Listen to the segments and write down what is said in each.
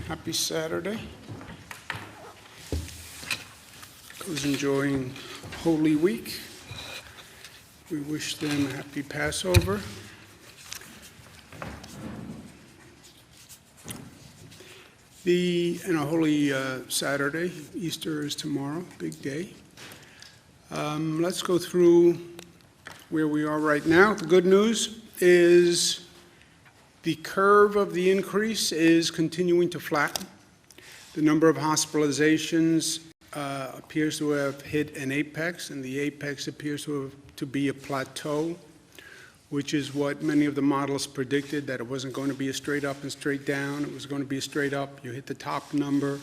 Happy Saturday. Who's enjoying Holy Week? We wish them a happy Passover. And a holy Saturday. Easter is tomorrow, big day. Let's go through where we are right now. The good news is the curve of the increase is continuing to flatten. The number of hospitalizations appears to have hit an apex, and the apex appears to be a plateau, which is what many of the models predicted, that it wasn't going to be a straight up and straight down. It was going to be a straight up. You hit the top number,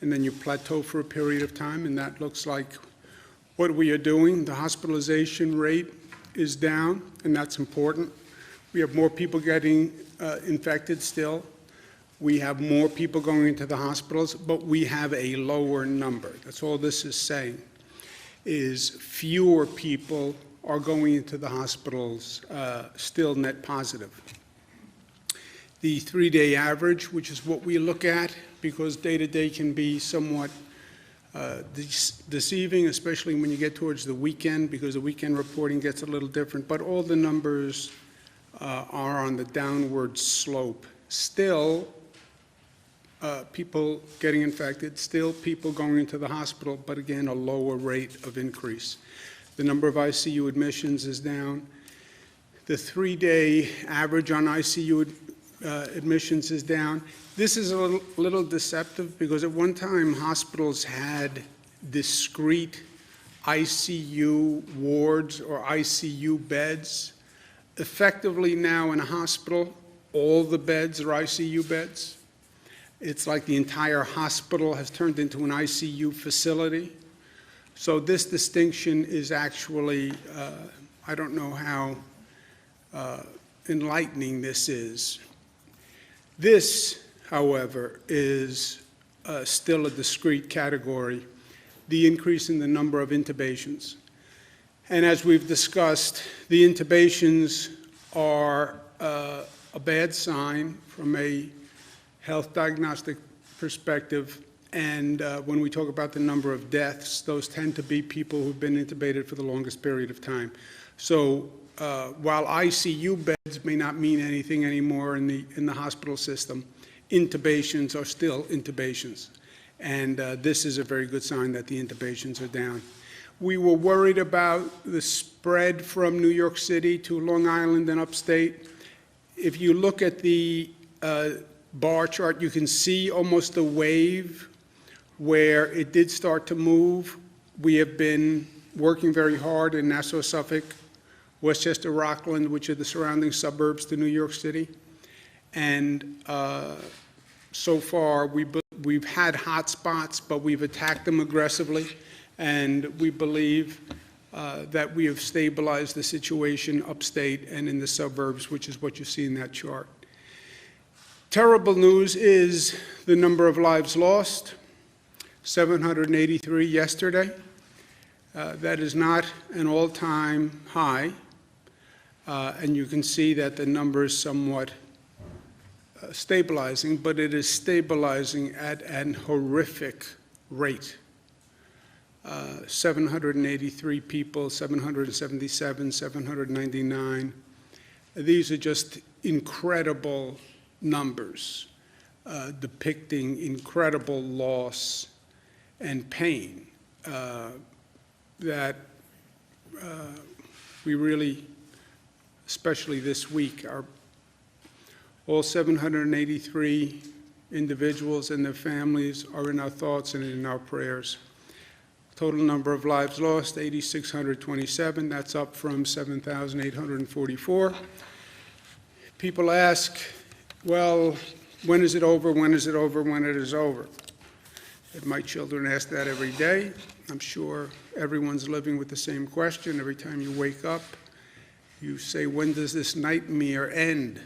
and then you plateau for a period of time, and that looks like what we are doing. The hospitalization rate is down, and that's important. We have more people getting infected still. We have more people going into the hospitals, but we have a lower number. That's all this is saying, is fewer people are going into the hospitals still net positive. The 3-day average, which is what we look at, because day-to-day can be somewhat deceiving, especially when you get towards the weekend, because the weekend reporting gets a little different, but all the numbers are on the downward slope. Still, people getting infected, still people going into the hospital, but again, a lower rate of increase. The number of ICU admissions is down. The 3-day average on ICU admissions is down. This is a little deceptive because at one time hospitals had discrete ICU wards or ICU beds. Effectively now in a hospital, all the beds are ICU beds. It's like the entire hospital has turned into an ICU facility. So this distinction is actually, I don't know how enlightening this is. This, however, is still a discrete category, the increase in the number of intubations. And as we've discussed, the intubations are a bad sign from a health diagnostic perspective. And when we talk about the number of deaths, those tend to be people who've been intubated for the longest period of time. So while ICU beds may not mean anything anymore in the hospital system, intubations are still intubations. And this is a very good sign that the intubations are down. We were worried about the spread from New York City to Long Island and upstate. If you look at the bar chart, you can see almost a wave where it did start to move. We have been working very hard in Nassau, Suffolk, Westchester, Rockland, which are the surrounding suburbs to New York City. And so far, we've had hot spots, but we've attacked them aggressively. And we believe that we have stabilized the situation upstate and in the suburbs, which is what you see in that chart. Terrible news is the number of lives lost, 783 yesterday. That is not an all-time high, and you can see that the number is somewhat stabilizing, but it is stabilizing at an horrific rate. 783 people, 777, 799. These are just incredible numbers, depicting incredible loss and pain that we really, especially this week, all 783 individuals and their families are in our thoughts and in our prayers. Total number of lives lost, 8,627. That's up from 7,844. People ask, well, when is it over? When is it over? When it is over? And my children ask that every day. I'm sure everyone's living with the same question. Every time you wake up, you say, when does this nightmare end?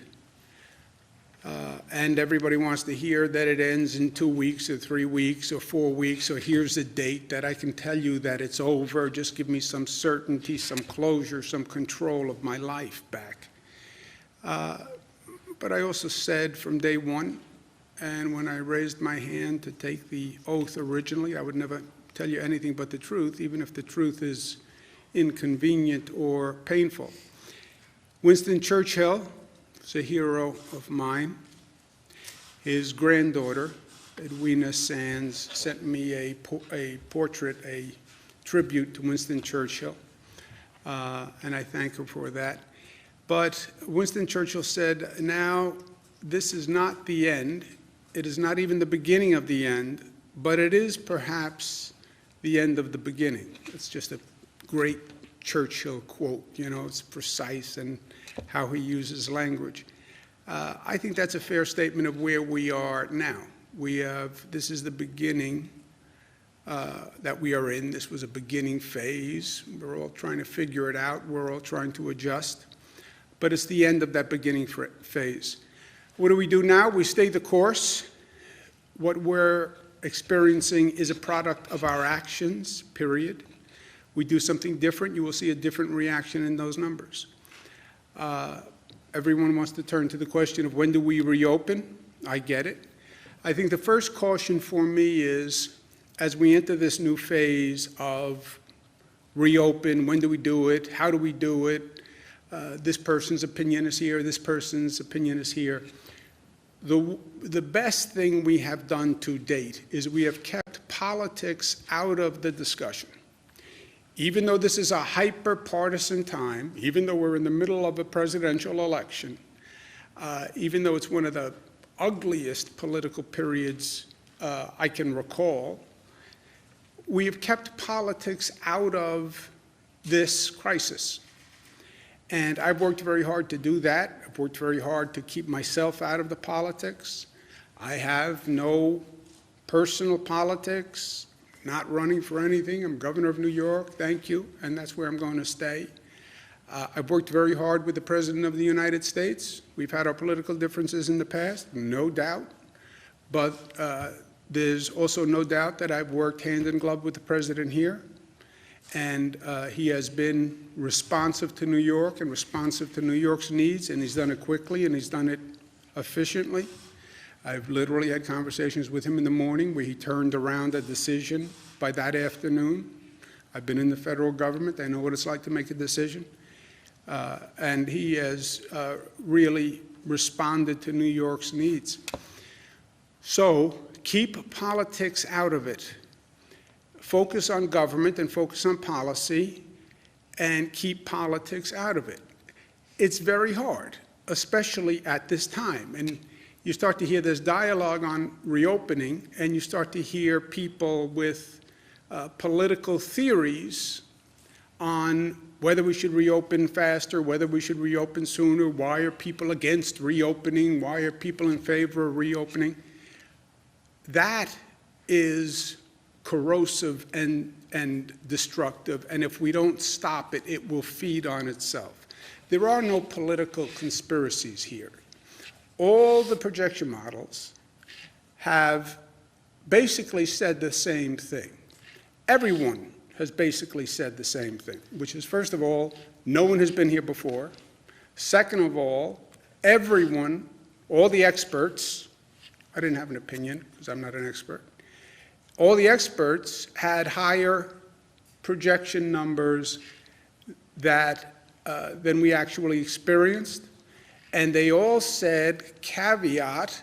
And everybody wants to hear that it ends in 2 weeks or 3 weeks or 4 weeks, or here's a date that I can tell you that it's over. Just give me some certainty, some closure, some control of my life back. But I also said from day one, and when I raised my hand to take the oath originally, I would never tell you anything but the truth, even if the truth is inconvenient or painful. Winston Churchill is a hero of mine. His granddaughter, Edwina Sands, sent me a portrait, a tribute to Winston Churchill, and I thank her for that. But Winston Churchill said, now, this is not the end. It is not even the beginning of the end, but it is perhaps the end of the beginning. It's just a great Churchill quote. You know, it's precise and how he uses language. I think that's a fair statement of where we are now. This is the beginning that we are in. This was a beginning phase. We're all trying to figure it out. We're all trying to adjust. But it's the end of that beginning phase. What do we do now? We stay the course. What we're experiencing is a product of our actions, period. We do something different, you will see a different reaction in those numbers. Everyone wants to turn to the question of when do we reopen? I get it. I think the first caution for me is, as we enter this new phase of reopen, when do we do it? How do we do it? This person's opinion is here, this person's opinion is here. The best thing we have done to date is we have kept politics out of the discussion. Even though this is a hyper-partisan time, even though we're in the middle of a presidential election, even though it's one of the ugliest political periods I can recall, we have kept politics out of this crisis. And I've worked very hard to do that. I've worked very hard to keep myself out of the politics. I have no personal politics, not running for anything. I'm governor of New York, thank you, and that's where I'm going to stay. I've worked very hard with the President of the United States. We've had our political differences in the past, no doubt. But there's also no doubt that I've worked hand in glove with the President here. And he has been responsive to New York and responsive to New York's needs, and he's done it quickly and he's done it efficiently. I've literally had conversations with him in the morning where he turned around a decision by that afternoon. I've been in the federal government. I know what it's like to make a decision. And he has really responded to New York's needs. So keep politics out of it. Focus on government and focus on policy and keep politics out of it. It's very hard, especially at this time. And you start to hear this dialogue on reopening, and you start to hear people with political theories on whether we should reopen faster, whether we should reopen sooner, why are people against reopening, why are people in favor of reopening. That is corrosive and destructive, and if we don't stop it, it will feed on itself. There are no political conspiracies here. All the projection models have basically said the same thing. Everyone has basically said the same thing, which is, first of all, no one has been here before. Second of all, everyone, all the experts, I didn't have an opinion because I'm not an expert, all the experts had higher projection numbers than we actually experienced, and they all said, caveat,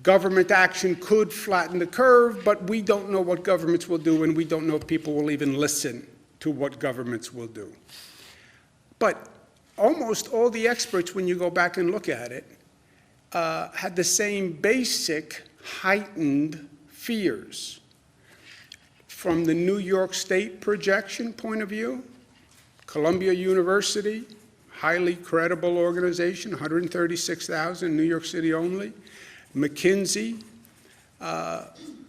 government action could flatten the curve, but we don't know what governments will do, and we don't know if people will even listen to what governments will do. But almost all the experts, when you go back and look at it, had the same basic heightened fears. From the New York State projection point of view, Columbia University, highly credible organization, 136,000, New York City only. McKinsey,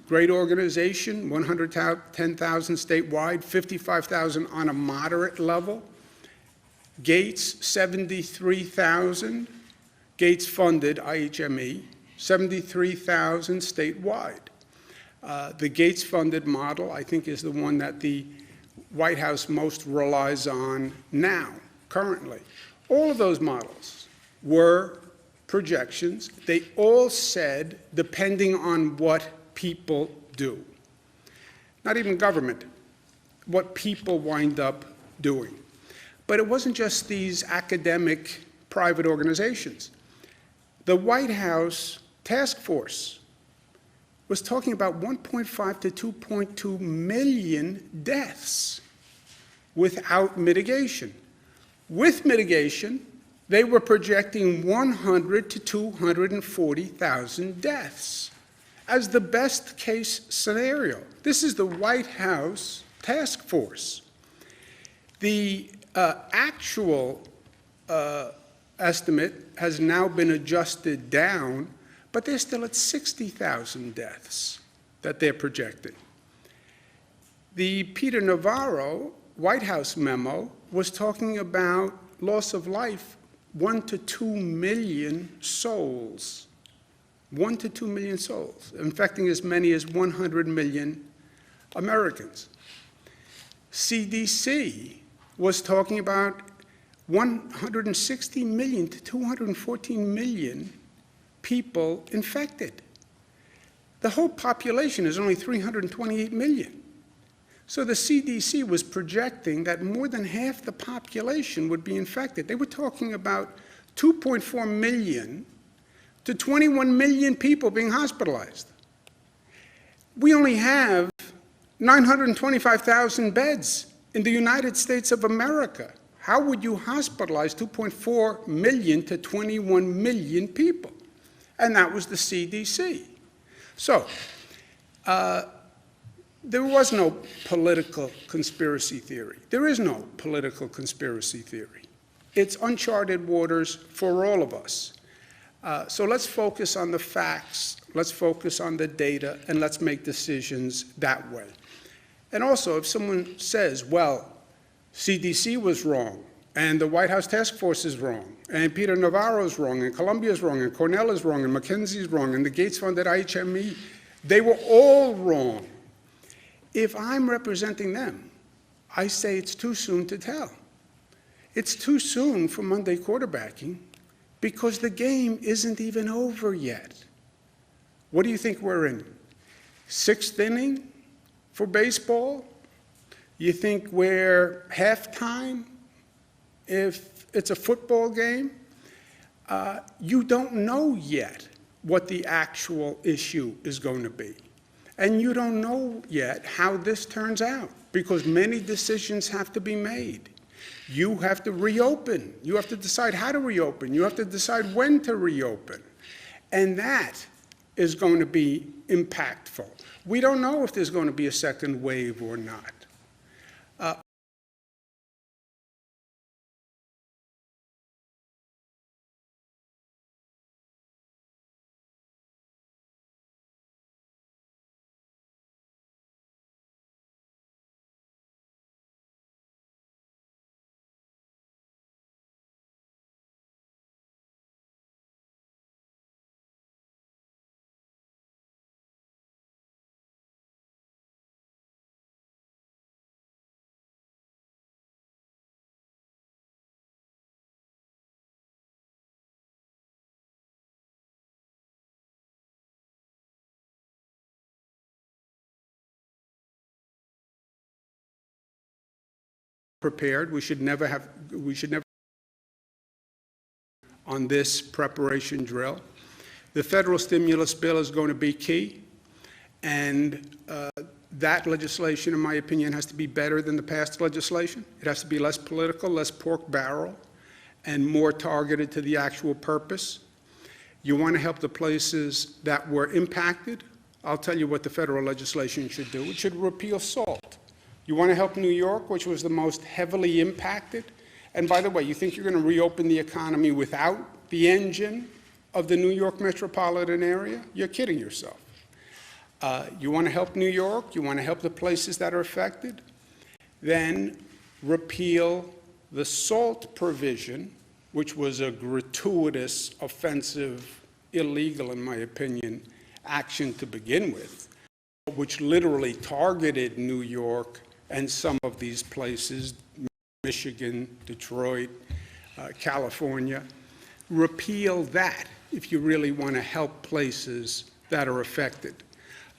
great organization, 110,000 statewide, 55,000 on a moderate level. Gates, 73,000. Gates funded, IHME, 73,000 statewide. The Gates funded model, I think, is the one that the White House most relies on now, currently. All of those models were projections, they all said, depending on what people do, not even government, what people wind up doing. But it wasn't just these academic private organizations. The White House task force was talking about 1.5 to 2.2 million deaths without mitigation. With mitigation, they were projecting 100 to 240,000 deaths as the best case scenario. This is the White House task force. The actual estimate has now been adjusted down, but they're still at 60,000 deaths that they're projecting. The Peter Navarro White House memo was talking about loss of life, 1 to 2 million souls. 1 to 2 million souls, infecting as many as 100 million Americans. CDC was talking about 160 million to 214 million people infected. The whole population is only 328 million. So the CDC was projecting that more than half the population would be infected. They were talking about 2.4 million to 21 million people being hospitalized. We only have 925,000 beds in the United States of America. How would you hospitalize 2.4 million to 21 million people? And that was the CDC. So there was no political conspiracy theory. There is no political conspiracy theory. It's uncharted waters for all of us. So let's focus on the facts, let's focus on the data, and let's make decisions that way. And also, if someone says, well, CDC was wrong, and the White House task force is wrong, and Peter Navarro is wrong, and Columbia is wrong, and Cornell is wrong, and McKinsey is wrong, and the Gates Fund at IHME, they were all wrong. If I'm representing them, I say it's too soon to tell. It's too soon for Monday quarterbacking because the game isn't even over yet. What do you think we're in? Sixth inning for baseball? You think we're halftime if it's a football game? You don't know yet what the actual issue is going to be. And you don't know yet how this turns out because many decisions have to be made. You have to reopen. You have to decide how to reopen. You have to decide when to reopen. And that is going to be impactful. We don't know if there's going to be a second wave or not. Prepared. We should never on this preparation drill. The federal stimulus bill is going to be key, and that legislation, in my opinion, has to be better than the past legislation. It has to be less political, less pork barrel, and more targeted to the actual purpose. You want to help the places that were impacted? I'll tell you what the federal legislation should do. It should repeal SALT. You want to help New York, which was the most heavily impacted? And by the way, you think you're going to reopen the economy without the engine of the New York metropolitan area? You're kidding yourself. You want to help New York? You want to help the places that are affected? Then repeal the SALT provision, which was a gratuitous, offensive, illegal, in my opinion, action to begin with, which literally targeted New York and some of these places, Michigan, Detroit, California. Repeal that if you really want to help places that are affected.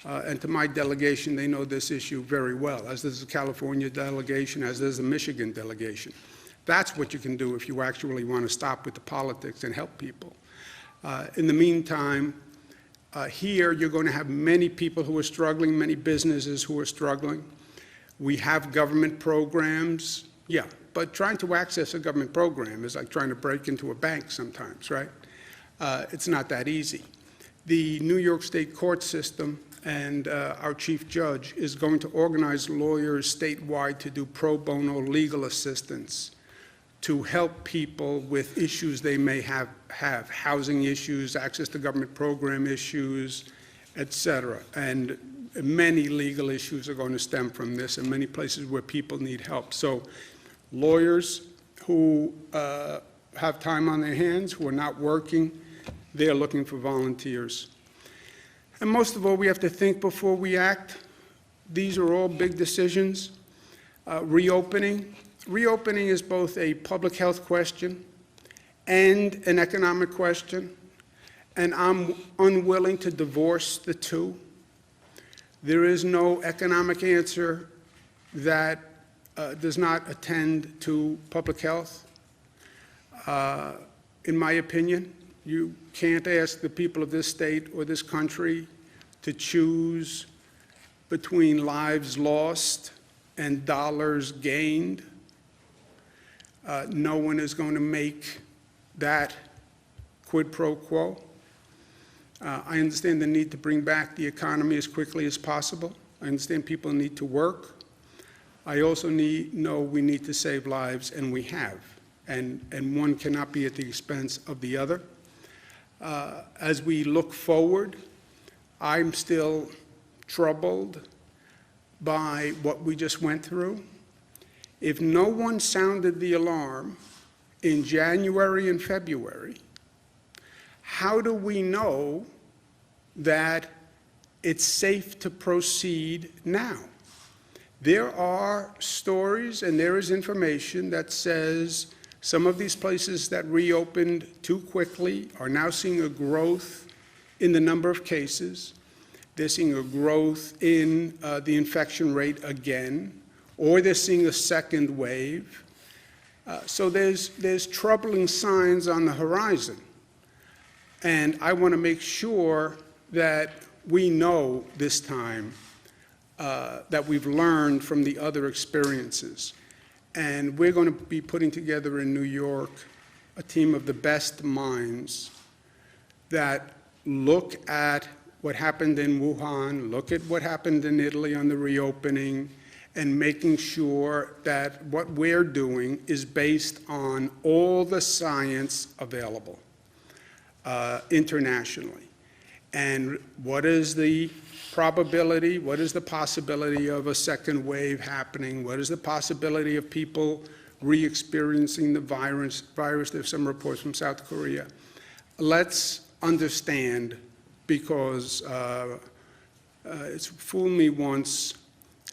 And to my delegation, they know this issue very well, as does the California delegation, as does the Michigan delegation. That's what you can do if you actually want to stop with the politics and help people. In the meantime, here you're going to have many people who are struggling, many businesses who are struggling. We have government programs, yeah, but trying to access a government program is like trying to break into a bank sometimes, right? It's not that easy. The New York State court system and our chief judge is going to organize lawyers statewide to do pro bono legal assistance to help people with issues they may have housing issues, access to government program issues, et cetera. And many legal issues are going to stem from this in many places where people need help. So lawyers who have time on their hands, who are not working, they're looking for volunteers. And most of all, we have to think before we act. These are all big decisions. Reopening is both a public health question and an economic question, and I'm unwilling to divorce the two. There is no economic answer that does not attend to public health. In my opinion, you can't ask the people of this state or this country to choose between lives lost and dollars gained. No one is going to make that quid pro quo. I understand the need to bring back the economy as quickly as possible. I understand people need to work. I also know we need to save lives, and we have. And one cannot be at the expense of the other. As we look forward, I'm still troubled by what we just went through. If no one sounded the alarm in January and February, how do we know that it's safe to proceed now? There are stories and there is information that says some of these places that reopened too quickly are now seeing a growth in the number of cases. They're seeing a growth in the infection rate again, or they're seeing a second wave. So there's troubling signs on the horizon. And I want to make sure that we know this time that we've learned from the other experiences. And we're going to be putting together in New York a team of the best minds that look at what happened in Wuhan, look at what happened in Italy on the reopening, and making sure that what we're doing is based on all the science available internationally. And what is the probability, what is the possibility of a second wave happening? What is the possibility of people re-experiencing the virus? There's some reports from South Korea. Let's understand, because it's fool me once.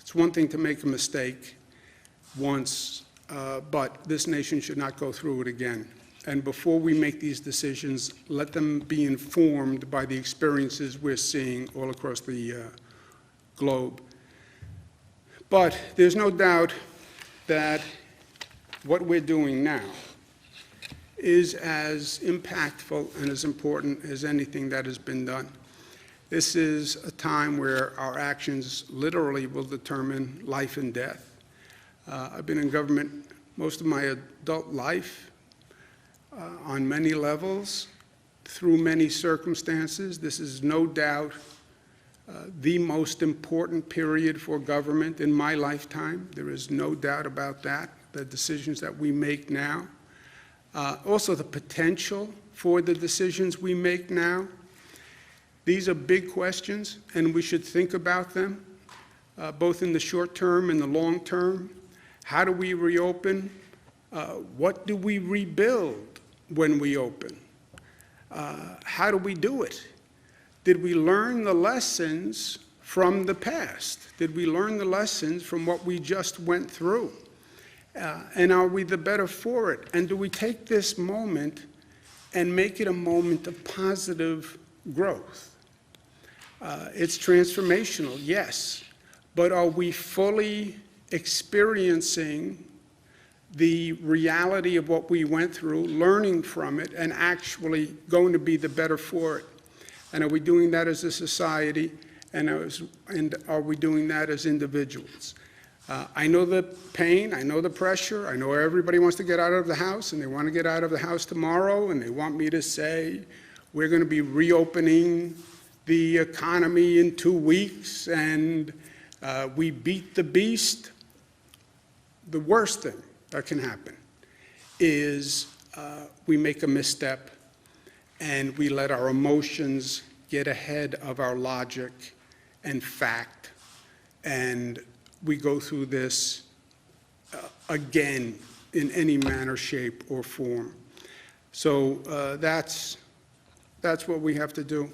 It's one thing to make a mistake once, but this nation should not go through it again. And before we make these decisions, let them be informed by the experiences we're seeing all across the globe. But there's no doubt that what we're doing now is as impactful and as important as anything that has been done. This is a time where our actions literally will determine life and death. I've been in government most of my adult life, on many levels, through many circumstances. This is no doubt the most important period for government in my lifetime. There is no doubt about that, the decisions that we make now. Also the potential for the decisions we make now. These are big questions, and we should think about them, both in the short term and the long term. How do we reopen? What do we rebuild when we open? How do we do it? Did we learn the lessons from the past? Did we learn the lessons from what we just went through? And are we the better for it? And do we take this moment and make it a moment of positive growth. It's transformational, yes, but are we fully experiencing the reality of what we went through, learning from it, and actually going to be the better for it? And are we doing that as a society, and are we doing that as individuals? I know the pain, I know the pressure, I know everybody wants to get out of the house, and they want to get out of the house tomorrow, and they want me to say, we're going to be reopening the economy in 2 weeks, and we beat the beast. The worst thing that can happen is we make a misstep and we let our emotions get ahead of our logic and fact, and we go through this again in any manner, shape, or form. So that's what we have to do.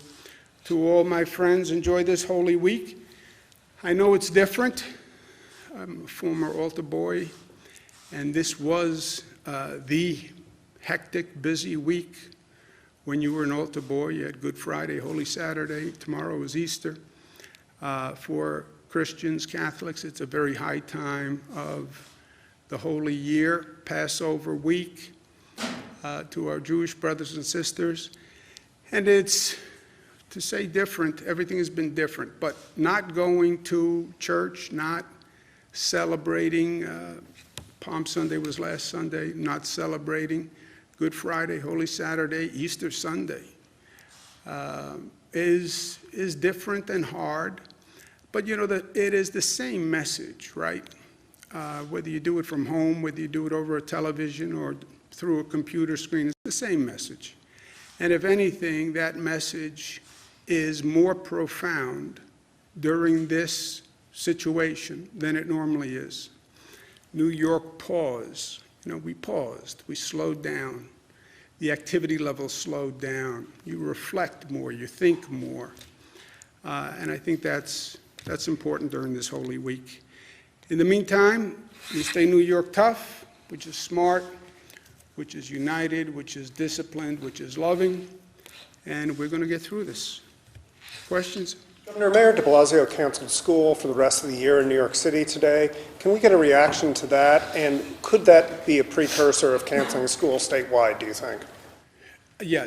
To all my friends, enjoy this Holy Week. I know it's different. I'm a former altar boy, and this was the hectic, busy week when you were an altar boy. You had Good Friday, Holy Saturday, tomorrow is Easter. For Christians, Catholics, it's a very high time of the Holy Year, Passover week, to our Jewish brothers and sisters. And it's, to say different, everything has been different, but not going to church, not celebrating, Palm Sunday was last Sunday, not celebrating Good Friday, Holy Saturday, Easter Sunday, is different and hard. But you know that it is the same message, right? Whether you do it from home, whether you do it over a television or through a computer screen, it's the same message. And if anything, that message is more profound during this situation than it normally is. New York pause. You know, we paused, we slowed down. The activity level slowed down. You reflect more, you think more. And I think that's important during this Holy Week. In the meantime, we stay New York tough, which is smart, which is united, which is disciplined, which is loving, and we're going to get through this. Questions? Governor, Mayor de Blasio canceled school for the rest of the year in New York City today. Can we get a reaction to that? And could that be a precursor of canceling school statewide, do you think? Yeah,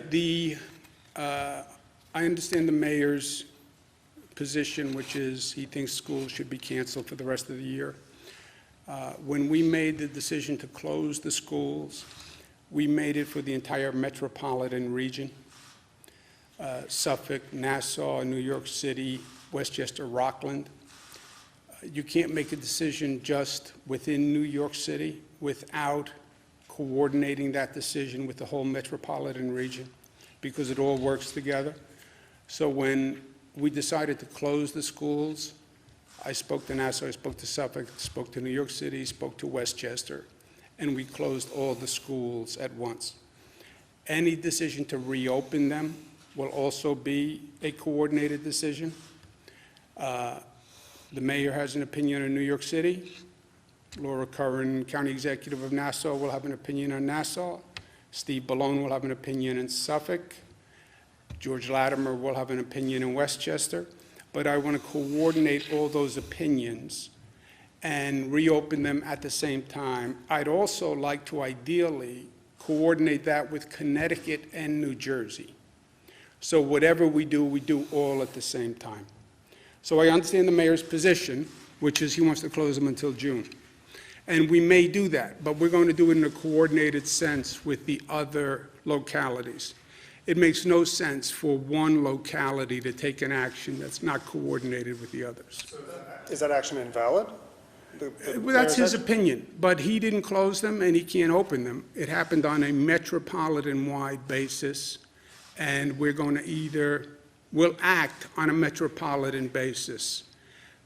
I understand the mayor's position, which is he thinks schools should be canceled for the rest of the year. When we made the decision to close the schools, we made it for the entire metropolitan region. Suffolk, Nassau, New York City, Westchester, Rockland. You can't make a decision just within New York City without coordinating that decision with the whole metropolitan region, because it all works together. So when we decided to close the schools, I spoke to Nassau, I spoke to Suffolk, spoke to New York City, spoke to Westchester, and we closed all the schools at once. Any decision to reopen them will also be a coordinated decision. The mayor has an opinion on New York City. Laura Curran, County Executive of Nassau, will have an opinion on Nassau. Steve Ballone will have an opinion in Suffolk. George Latimer will have an opinion in Westchester. But I want to coordinate all those opinions and reopen them at the same time. I'd also like to ideally coordinate that with Connecticut and New Jersey. So whatever we do all at the same time. So I understand the mayor's position, which is he wants to close them until June. And we may do that, but we're going to do it in a coordinated sense with the other localities. It makes no sense for one locality to take an action that's not coordinated with the others. So is that action invalid? Well, that's his opinion, but he didn't close them and he can't open them. It happened on a metropolitan-wide basis, and we're going to we'll act on a metropolitan basis,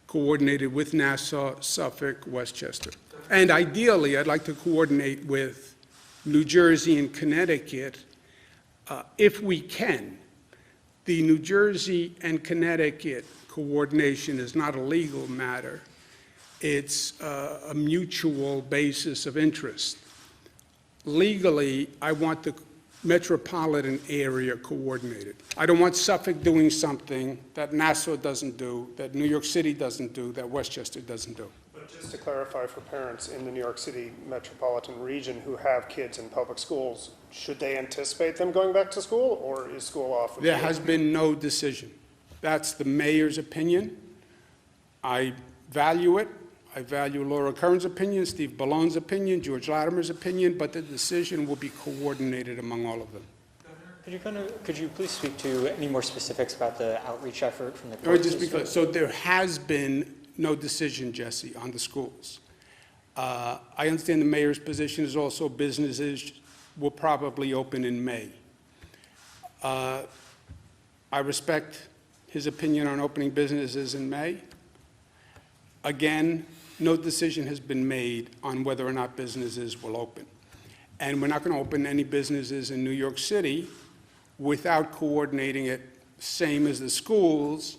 coordinated with Nassau, Suffolk, Westchester. And ideally, I'd like to coordinate with New Jersey and Connecticut if we can. The New Jersey and Connecticut coordination is not a legal matter. It's a mutual basis of interest. Legally, I want the metropolitan area coordinated. I don't want Suffolk doing something that Nassau doesn't do, that New York City doesn't do, that Westchester doesn't do. But just to clarify for parents in the New York City metropolitan region who have kids in public schools, should they anticipate them going back to school, or is school off? There has been no decision. That's the mayor's opinion. I value it. I value Laura Curran's opinion, Steve Ballone's opinion, George Latimer's opinion, but the decision will be coordinated among all of them. Could you please speak to any more specifics about the outreach effort from the Or court just system? because, so there has been no decision, Jesse, on the schools. I understand the mayor's position is also businesses will probably open in May. I respect his opinion on opening businesses in May. Again, no decision has been made on whether or not businesses will open. And we're not going to open any businesses in New York City without coordinating it, same as the schools,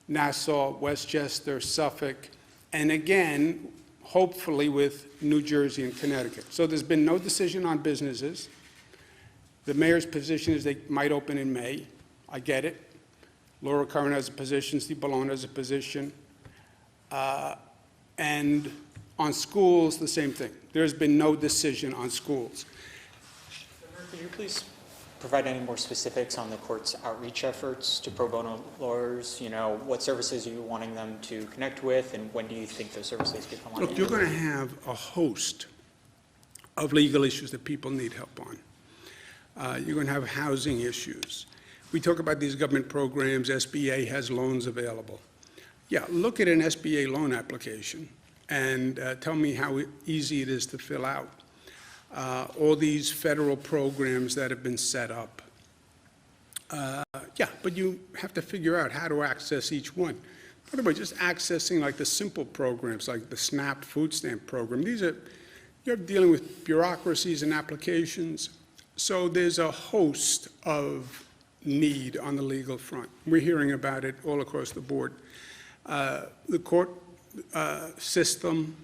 Nassau, Westchester, Suffolk, and again, hopefully with New Jersey and Connecticut. So there's been no decision on businesses. The mayor's position is they might open in May. I get it. Laura Curran has a position, Steve Ballone has a position. And on schools, the same thing. There's been no decision on schools. Could you please provide any more specifics on the court's outreach efforts to pro bono lawyers? You know, what services are you wanting them to connect with, and when do you think those services could come on? Look, you're going to have a host of legal issues that people need help on. You're going to have housing issues. We talk about these government programs, SBA has loans available. Yeah, look at an SBA loan application and tell me how easy it is to fill out. All these federal programs that have been set up. Yeah, but you have to figure out how to access each one. By the way, just accessing like the simple programs like the SNAP food stamp program, you're dealing with bureaucracies and applications. So there's a host of need on the legal front. We're hearing about it all across the board. The court system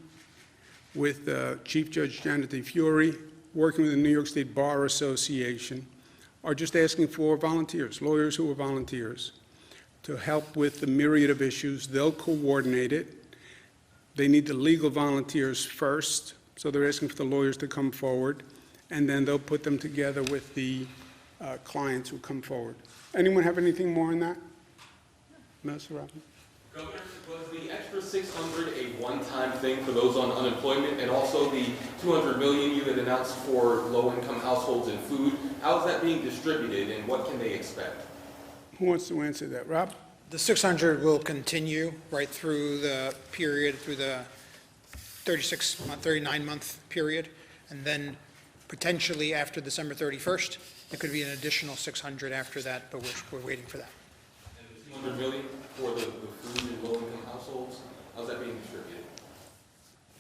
with Chief Judge Janet DeFiore, working with the New York State Bar Association, are just asking for volunteers, lawyers who are volunteers, to help with the myriad of issues. They'll coordinate it. They need the legal volunteers first, so they're asking for the lawyers to come forward, and then they'll put them together with the clients who come forward. Anyone have anything more on that? Mr. Robin? Governor, was the extra 600 a one-time thing for those on unemployment, and also the 200 million you had announced for low-income households and food? How is that being distributed, and what can they expect? Who wants to answer that? Rob? The 600 will continue right through the period, through the 39-month period, and then potentially after December 31st, there could be an additional 600 after that, but we're waiting for that. And the 200 million for the food and low-income households, how's that being distributed?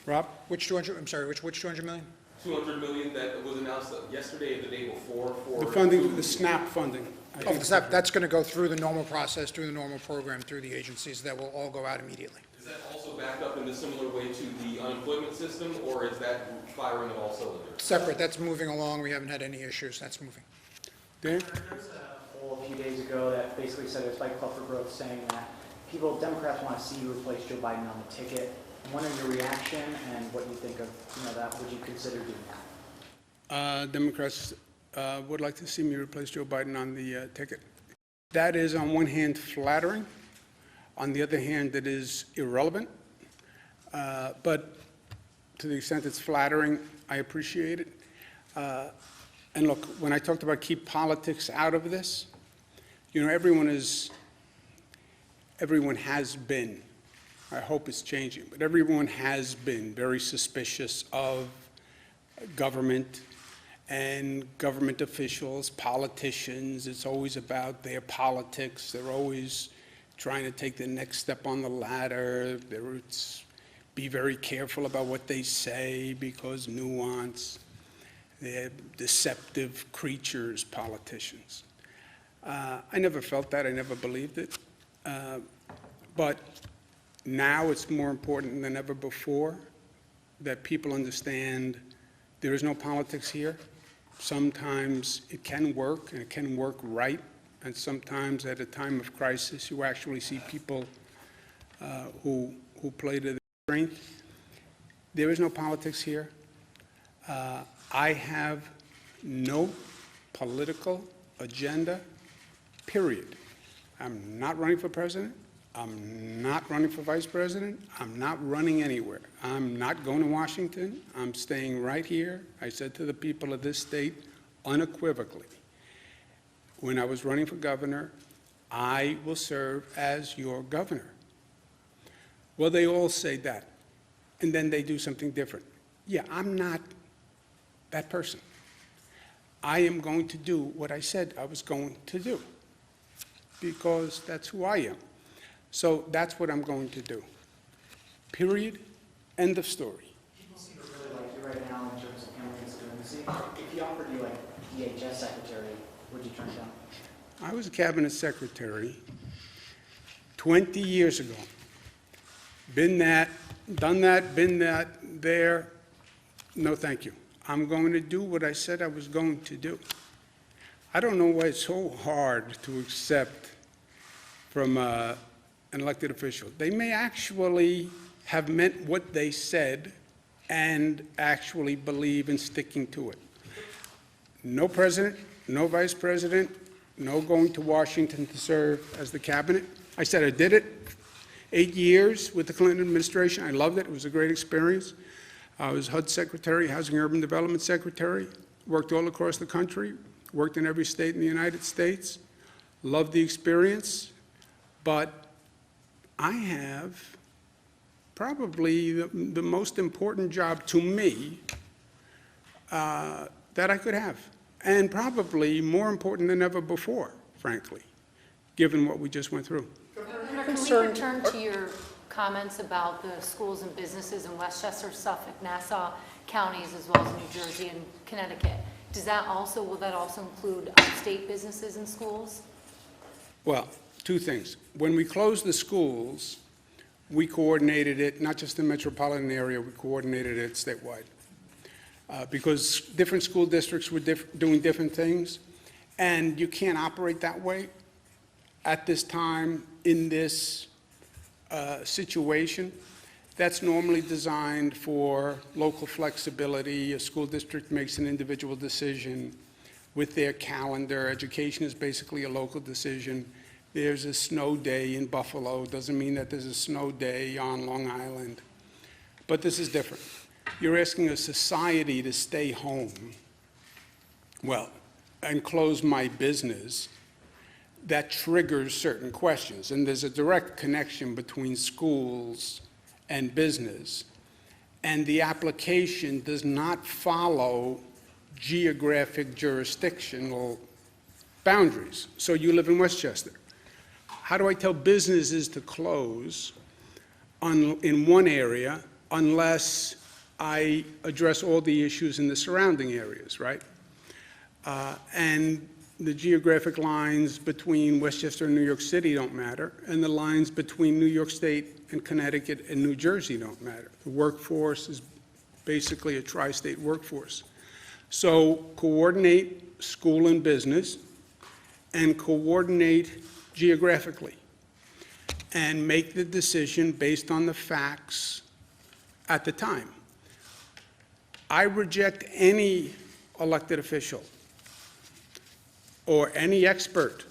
Rob? Which 200, I'm sorry, which 200 million? 200 million that was announced yesterday or the day before for The funding, food. the SNAP funding. I Oh, think. that's going to go through the normal process, through the normal program, through the agencies. That will all go out immediately. Is that also backed up in a similar way to the unemployment system, or is that firing on all cylinders? Separate, that's moving along. We haven't had any issues. That's moving. Dan? There's a poll a few days ago that basically said it's Fight Club for Growth, saying that Democrats want to see you replace Joe Biden on the ticket. I'm wondering your reaction and what you think of that. Would you consider doing that? Democrats would like to see me replace Joe Biden on the ticket. That is, on one hand, flattering. On the other hand, it is irrelevant. But to the extent it's flattering, I appreciate it. And look, when I talked about keep politics out of this, everyone has been, I hope it's changing, but everyone has been very suspicious of government and government officials, politicians. It's always about their politics. They're always trying to take the next step on the ladder. Be very careful about what they say because nuance. They're deceptive creatures, politicians. I never felt that. I never believed it. But now it's more important than ever before that people understand there is no politics here. Sometimes it can work, and it can work right, and sometimes at a time of crisis, you actually see people who play to their strength. There is no politics here. I have no political agenda, period. I'm not running for president. I'm not running for vice president. I'm not running anywhere. I'm not going to Washington. I'm staying right here. I said to the people of this state unequivocally, when I was running for governor, I will serve as your governor. Well, they all say that, and then they do something different. Yeah, I'm not that person. I am going to do what I said I was going to do, because that's who I am. So that's what I'm going to do. Period. End of story. People seem to really like you right now in terms of handling constituency. If he offered you like DHS secretary, would you turn it down? I was a cabinet secretary 20 years ago. Been that, done that, been that, there. No, thank you. I'm going to do what I said I was going to do. I don't know why it's so hard to accept from an elected official. They may actually have meant what they said and actually believe in sticking to it. No president, no vice president, no going to Washington to serve as the cabinet. I said I did it. 8 years with the Clinton administration. I loved it. It was a great experience. I was HUD secretary, Housing and Urban Development secretary, worked all across the country, worked in every state in the United States, loved the experience, but I have probably the most important job to me that I could have, and probably more important than ever before, frankly, given what we just went through. Governor, can we return to your comments about the schools and businesses in Westchester, Suffolk, Nassau counties, as well as New Jersey and Connecticut? Will that also include state businesses and schools? Well, two things. When we closed the schools, we coordinated it, not just in the metropolitan area, we coordinated it statewide. Because different school districts were doing different things, and you can't operate that way at this time in this situation. That's normally designed for local flexibility. A school district makes an individual decision with their calendar. Education is basically a local decision. There's a snow day in Buffalo. Doesn't mean that there's a snow day on Long Island. But this is different. You're asking a society to stay home, well, and close my business. That triggers certain questions. And there's a direct connection between schools and business. And the application does not follow geographic jurisdictional boundaries. So you live in Westchester. How do I tell businesses to close in one area unless I address all the issues in the surrounding areas, right? And the geographic lines between Westchester and New York City don't matter, and the lines between New York State and Connecticut and New Jersey don't matter. The workforce is basically a tri-state workforce. So coordinate school and business, and coordinate geographically, and make the decision based on the facts at the time. I reject any elected official or any expert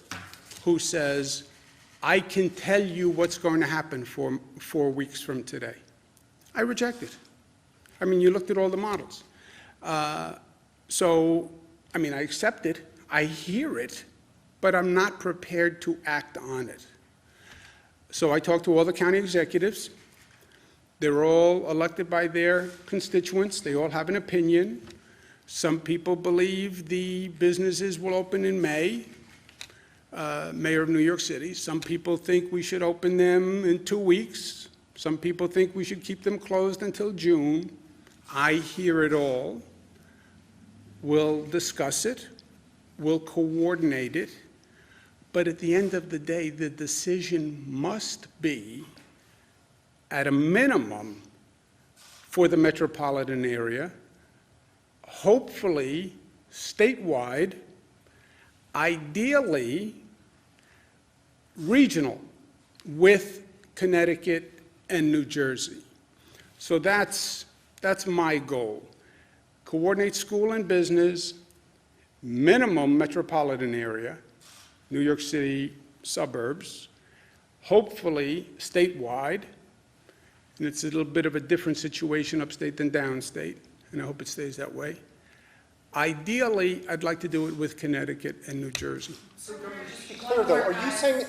who says, I can tell you what's going to happen 4 weeks from today. I reject it. I mean, you looked at all the models. So, I mean, I accept it, I hear it, but I'm not prepared to act on it. So I talked to all the county executives. They're all elected by their constituents. They all have an opinion. Some people believe the businesses will open in May, Mayor of New York City. Some people think we should open them in 2 weeks. Some people think we should keep them closed until June. I hear it all. We'll discuss it. We'll coordinate it. But at the end of the day, the decision must be, at a minimum, for the metropolitan area, hopefully statewide, ideally regional, with Connecticut and New Jersey. So that's my goal. Coordinate school and business, minimum metropolitan area, New York City suburbs, hopefully statewide, and it's a little bit of a different situation upstate than downstate, and I hope it stays that way. Ideally, I'd like to do it with Connecticut and New Jersey. So, just to be clear, though, are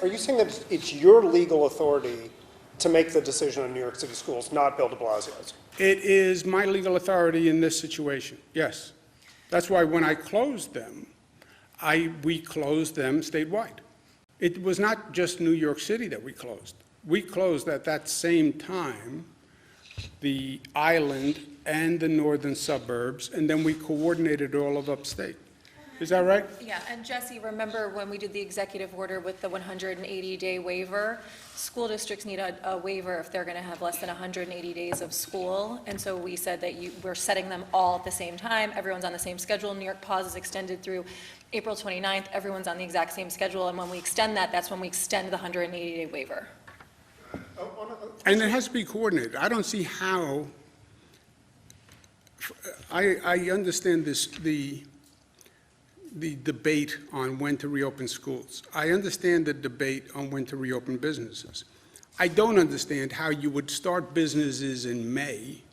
you saying that it's your legal authority to make the decision on New York City schools, not Bill de Blasio's? It is my legal authority in this situation, yes. That's why when I closed them, we closed them statewide. It was not just New York City that we closed. We closed at that same time the island and the northern suburbs, and then we coordinated all of upstate. Is that right? Yeah, and Jesse, remember when we did the executive order with the 180-day waiver? School districts need a waiver if they're going to have less than 180 days of school. And so we said that we're setting them all at the same time. Everyone's on the same schedule. New York Pause is extended through April 29th. Everyone's on the exact same schedule. And when we extend that, that's when we extend the 180-day waiver. And it has to be coordinated. I don't see how, I understand the debate on when to reopen schools. I understand the debate on when to reopen businesses. I don't understand how you would start businesses in May,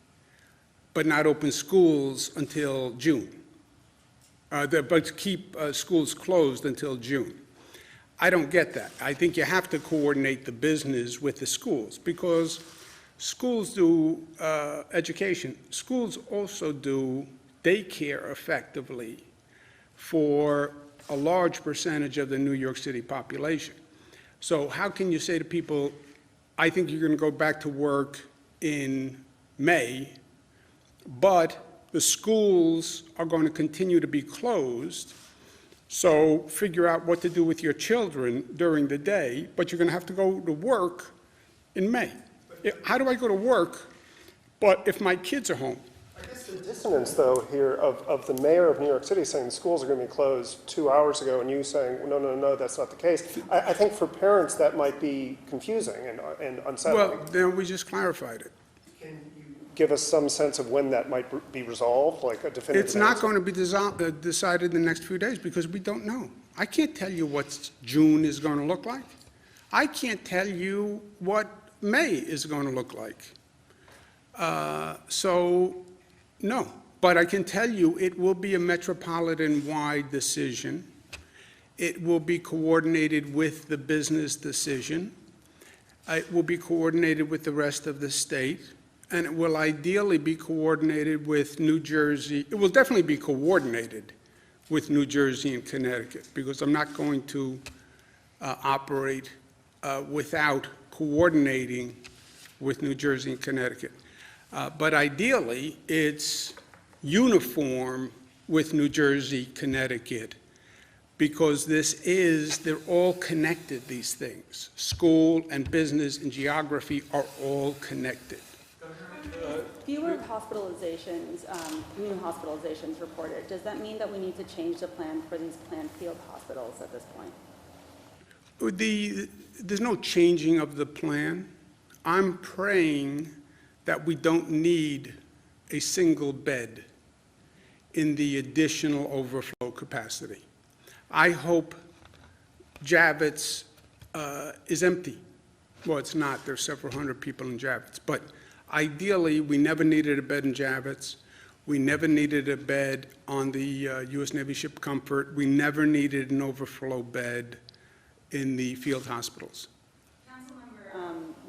but not open schools until June, but keep schools closed until June. I don't get that. I think you have to coordinate the business with the schools, because schools do education. Schools also do daycare effectively for a large percentage of the New York City population. So how can you say to people, I think you're going to go back to work in May, but the schools are going to continue to be closed, so figure out what to do with your children during the day, but you're going to have to go to work in May. How do I go to work, but if my kids are home? I guess the dissonance, though, here of the mayor of New York City saying the schools are going to be closed 2 hours ago, and you saying, no, that's not the case. I think for parents that might be confusing and unsettling. Well, then we just clarified it. Can you give us some sense of when that might be resolved, like a definitive It's not answer? going to be decided in the next few days, because we don't know. I can't tell you what June is going to look like. I can't tell you what May is going to look like. No, but I can tell you it will be a metropolitan-wide decision. It will be coordinated with the business decision. It will be coordinated with the rest of the state, and it will ideally be coordinated with New Jersey. It will definitely be coordinated with New Jersey and Connecticut, because I'm not going to operate without coordinating with New Jersey and Connecticut. But ideally, it's uniform with New Jersey, Connecticut, because they're all connected, these things. School and business and geography are all connected. Fewer hospitalizations, new hospitalizations reported. Does that mean that we need to change the plan for these planned field hospitals at this point? There's no changing of the plan. I'm praying that we don't need a single bed in the additional overflow capacity. I hope Javits is empty. Well, it's not. There's several hundred people in Javits. But ideally, we never needed a bed in Javits. We never needed a bed on the U.S. Navy ship Comfort. We never needed an overflow bed in the field hospitals.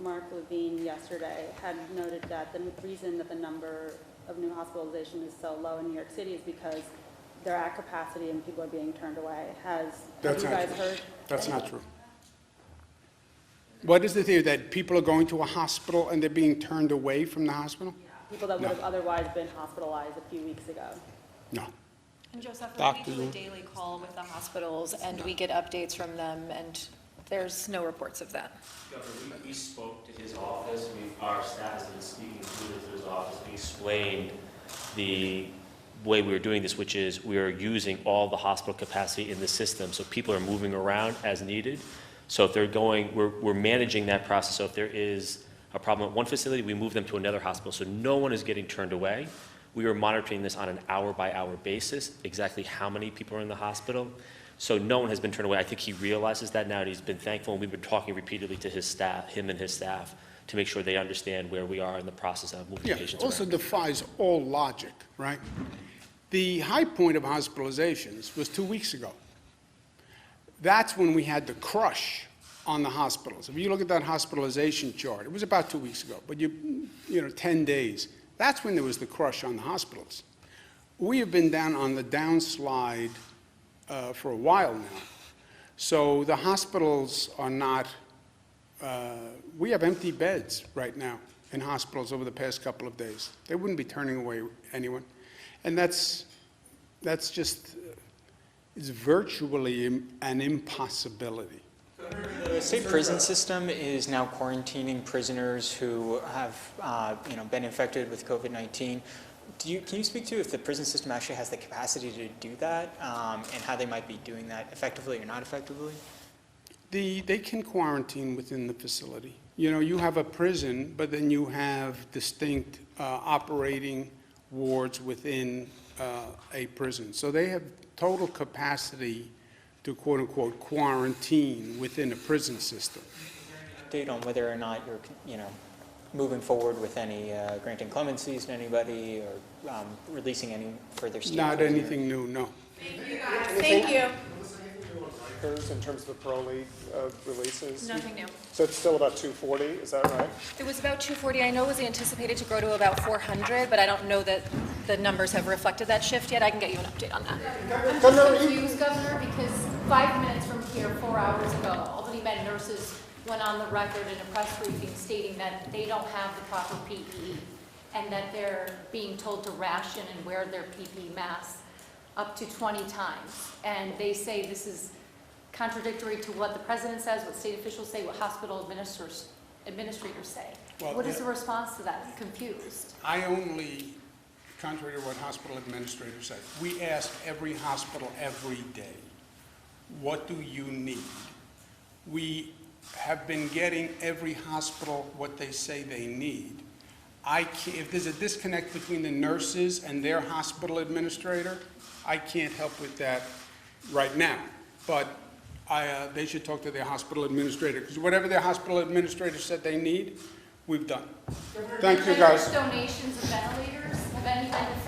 Mark Levine yesterday had noted that the reason that the number of new hospitalizations is so low in New York City is because they're at capacity and people are being turned away. Have you guys heard? That's not true. What is the theory, that people are going to a hospital and they're being turned away from the hospital? People that would have otherwise been hospitalized a few weeks ago. No. And Joseph, Doctor, we do a daily call with the hospitals, and we get updates from them, and there's no reports of that. Governor, we spoke to his office. Our staff has been speaking to his office. We explained the way we were doing this, which is we are using all the hospital capacity in the system, so people are moving around as needed. So if they're going, we're managing that process. So if there is a problem at one facility, we move them to another hospital. So no one is getting turned away. We are monitoring this on an hour-by-hour basis, exactly how many people are in the hospital. So no one has been turned away. I think he realizes that now, and he's been thankful, and we've been talking repeatedly to his staff, him and his staff, to make sure they understand where we are in the process of moving Yeah, patients also around. defies all logic, right? The high point of hospitalizations was 2 weeks ago. That's when we had the crush on the hospitals. If you look at that hospitalization chart, it was about 2 weeks ago, but 10 days. That's when there was the crush on the hospitals. We have been down on the downslide for a while now. So the hospitals are not, we have empty beds right now in hospitals over the past couple of days. They wouldn't be turning away anyone. And that's just, it's virtually an impossibility. The state prison system is now quarantining prisoners who have, been infected with COVID-19. Can you speak to if the prison system actually has the capacity to do that, and how they might be doing that effectively or not effectively? They can quarantine within the facility. You have a prison, but then you have distinct operating wards within a prison. So they have total capacity to quote-unquote quarantine within a prison system. Update on whether or not you're, moving forward with any granting clemencies to anybody or releasing any further state Not prisoners? anything new, no. Thank you. In terms of the parolee releases? Nothing new. So it's still about 240, is that right? It was about 240. I know it was anticipated to grow to about 400, but I don't know that the numbers have reflected that shift yet. I can get you an update on that. I'm just confused, Governor, because 5 minutes from here, 4 hours ago, Albany Med nurses went on the record in a press briefing stating that they don't have the proper PPE and that they're being told to ration and wear their PPE masks up to 20 times. And they say this is contradictory to what the president says, what state officials say, what hospital administrators say. Well, What is the response to that? I'm confused. I only, contrary to what hospital administrators say, we ask every hospital every day, what do you need? We have been getting every hospital what they say they need. If there's a disconnect between the nurses and their hospital administrator, I can't help with that right now. But they should talk to their hospital administrator, because whatever their hospital administrator said they need, we've done. Thank you, guys. Donations of ventilators, have any been